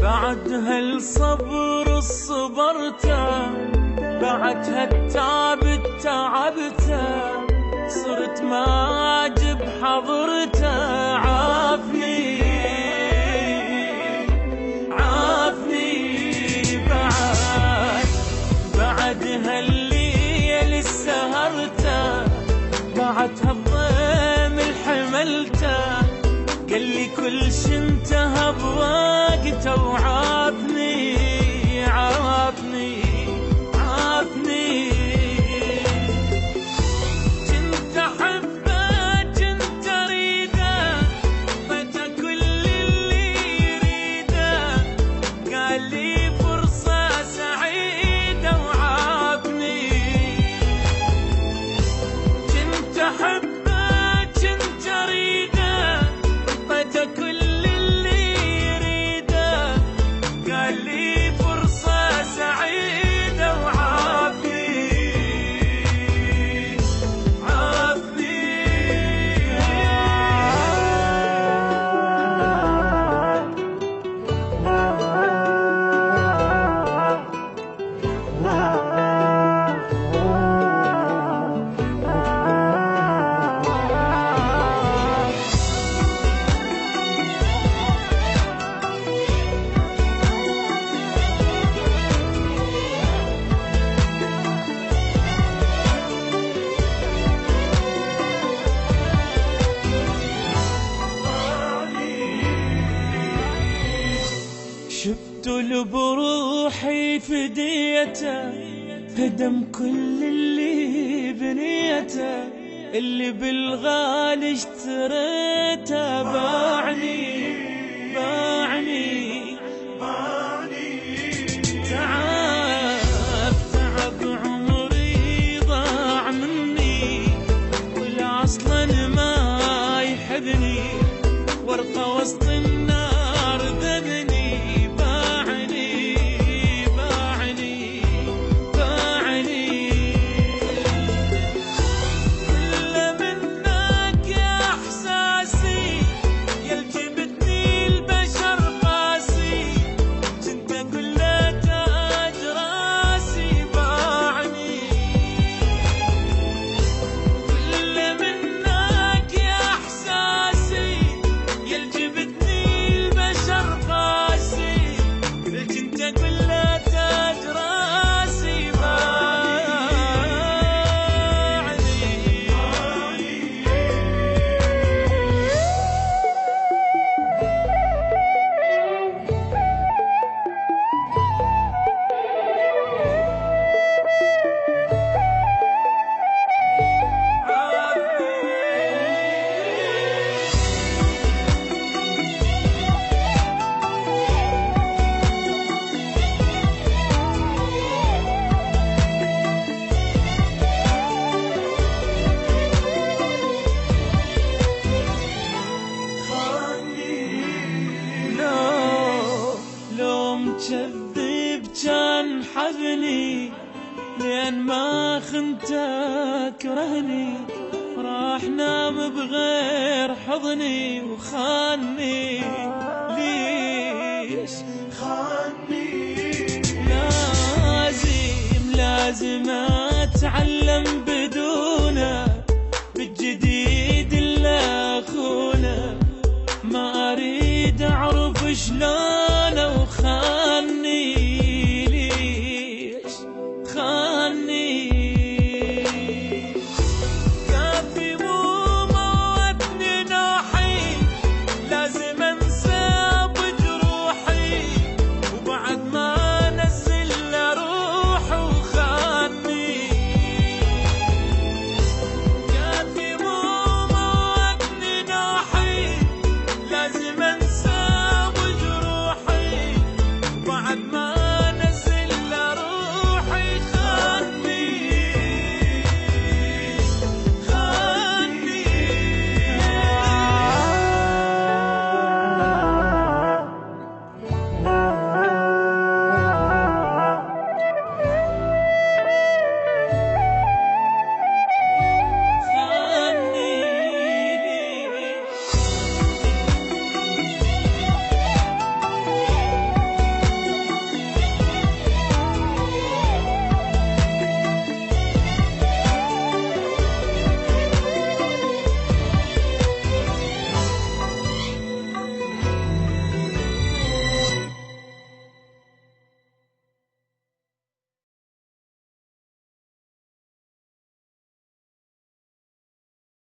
بعد هالصبر صبرته، بعد هالتعب تعبته، صرت ما اجب حضرته. عافني بعد هالليل سهرته، بعد هالضيم حملته، قال لي كل شي انتهى بوقته. وعافني عافني عافني، كنت احبه كنت اريده، اعطيته كل اللي يريده، قال لي فرصة سعيدة. وعافني كنت احبه كنت اريده، اعطيته كل اللي يريده، قال لي فرصة سعيدة. وعافني شفت بروحي فديته، هدم كل اللي بنيته، اللي بالغالي اشتريته. باعني تعب عمري ضاع مني، ولا اصلا ما يحبني، ورقة وسط النار ذبني. كذب كان حبني، لين ما خنته كرهني، راح نام بغير حضني. وخاني ليش خاني؟ لازم اتعلم بدونه، بالجديد اللي اخونه، ما اريد اعرف شلون